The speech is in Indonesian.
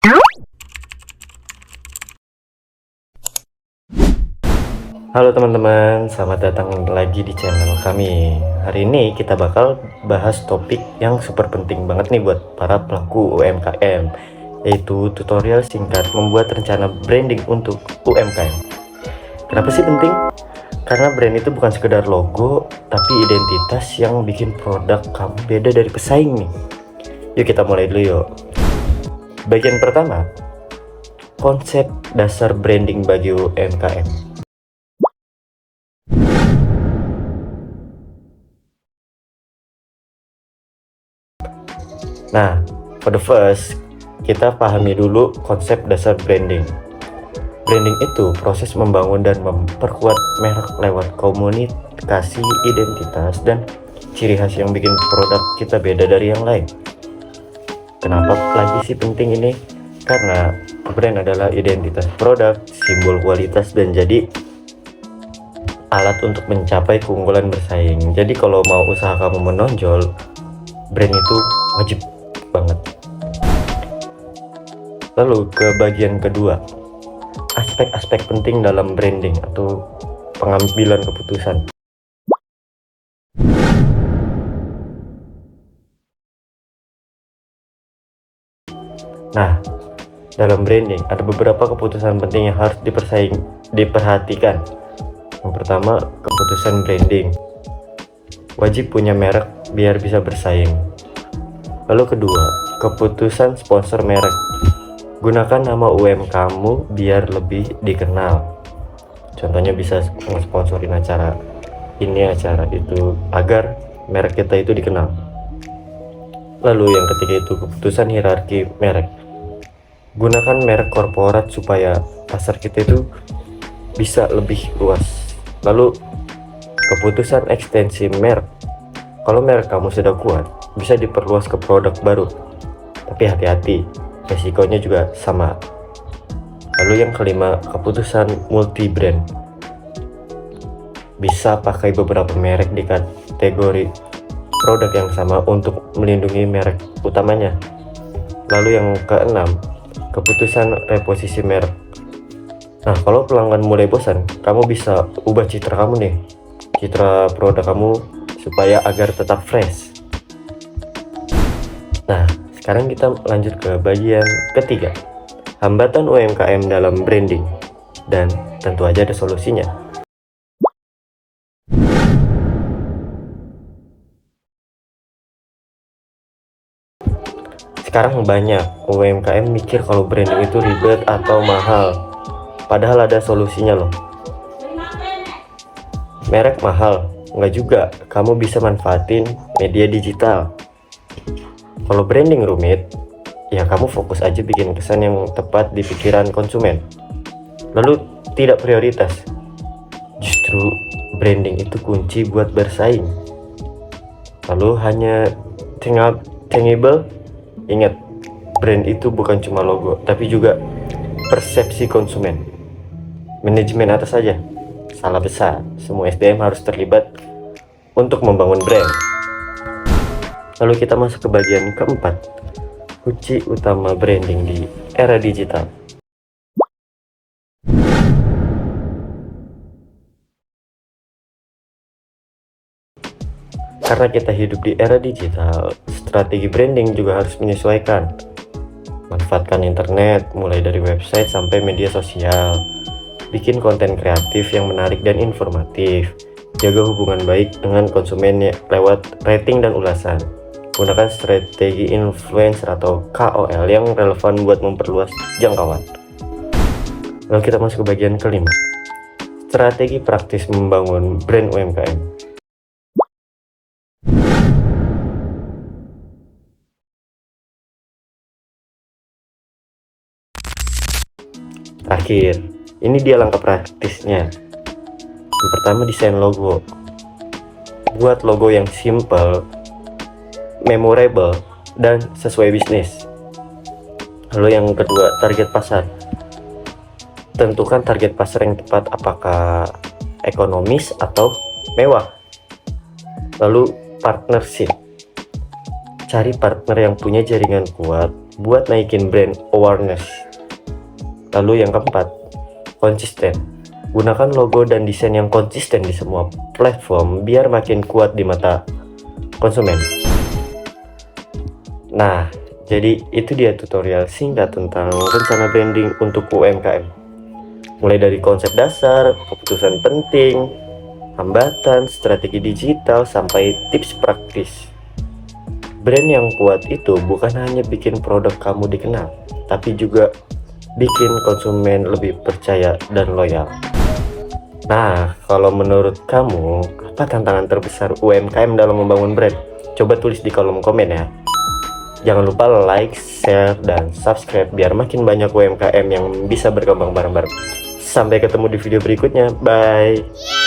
Halo teman-teman, selamat datang lagi di channel kami. Hari ini kita bakal bahas topik yang super penting banget nih buat para pelaku UMKM, yaitu tutorial singkat membuat rencana branding untuk UMKM. Kenapa sih penting? Karena brand itu bukan sekedar logo, tapi identitas yang bikin produk kamu beda dari pesaing nih. Yuk kita mulai dulu yuk. Bagian pertama, konsep dasar branding bagi UMKM. Nah, for the first, kita pahami dulu konsep dasar branding. Branding itu proses membangun dan memperkuat merek lewat komunikasi, identitas, dan ciri khas yang bikin produk kita beda dari yang lain. Kenapa lagi sih penting ini? Karena brand adalah identitas produk, simbol kualitas, dan jadi alat untuk mencapai keunggulan bersaing. Jadi kalau mau usaha kamu menonjol, brand itu wajib banget. Lalu ke bagian kedua, aspek-aspek penting dalam branding atau pengambilan keputusan. Nah, dalam branding ada beberapa keputusan penting yang harus diperhatikan. Yang pertama, keputusan branding. Wajib punya merek biar bisa bersaing. Lalu kedua, keputusan sponsor merek. Gunakan nama UMKM kamu biar lebih dikenal. Contohnya bisa sponsorin acara ini, acara itu, agar merek kita itu dikenal. Lalu yang ketiga itu keputusan hierarki merek. Gunakan merek korporat supaya pasar kita itu bisa lebih luas. Lalu keputusan ekstensi merek. Kalau merek kamu sudah kuat, bisa diperluas ke produk baru. Tapi hati-hati, resikonya juga sama. Lalu yang kelima, keputusan multi brand. Bisa pakai beberapa merek di kategori produk yang sama untuk melindungi merek utamanya. Lalu yang keenam, keputusan reposisi merek. Nah, kalau pelanggan mulai bosan, kamu bisa ubah citra kamu nih, citra produk kamu supaya agar tetap fresh. Nah, sekarang kita lanjut ke bagian ketiga, hambatan UMKM dalam branding, dan tentu aja ada solusinya. Sekarang banyak UMKM mikir kalau branding itu ribet atau mahal, padahal ada solusinya loh. Merek mahal? Nggak juga, kamu bisa manfaatin media digital. Kalau branding rumit, ya kamu fokus aja bikin kesan yang tepat di pikiran konsumen. Lalu tidak prioritas. Justru branding itu kunci buat bersaing. Lalu hanya tangible. Ingat, brand itu bukan cuma logo, tapi juga persepsi konsumen. Manajemen atas saja salah besar. Semua SDM harus terlibat untuk membangun brand. Lalu kita masuk ke bagian keempat, kunci utama branding di era digital. Karena kita hidup di era digital, strategi branding juga harus menyesuaikan. Manfaatkan internet, mulai dari website sampai media sosial. Bikin konten kreatif yang menarik dan informatif. Jaga hubungan baik dengan konsumennya lewat rating dan ulasan. Gunakan strategi influencer atau KOL yang relevan buat memperluas jangkauan. Lalu kita masuk ke bagian kelima, strategi praktis membangun brand UMKM. Terakhir, ini dia langkah praktisnya. Yang pertama, desain logo. Buat logo yang simple, memorable, dan sesuai bisnis. Lalu yang kedua, target pasar. Tentukan target pasar yang tepat, apakah ekonomis atau mewah. Lalu partnership. Cari partner yang punya jaringan kuat buat naikin brand awareness. Lalu yang keempat, konsisten. Gunakan logo dan desain yang konsisten di semua platform biar makin kuat di mata konsumen. Nah, jadi itu dia tutorial singkat tentang rencana branding untuk UMKM. Mulai dari konsep dasar, keputusan penting, hambatan, strategi digital, sampai tips praktis. Brand yang kuat itu bukan hanya bikin produk kamu dikenal, tapi juga bikin konsumen lebih percaya dan loyal. Nah, kalau menurut kamu, apa tantangan terbesar UMKM dalam membangun brand? Coba tulis di kolom komen ya. Jangan lupa like, share, dan subscribe biar makin banyak UMKM yang bisa berkembang bareng-bareng. Sampai ketemu di video berikutnya. Bye!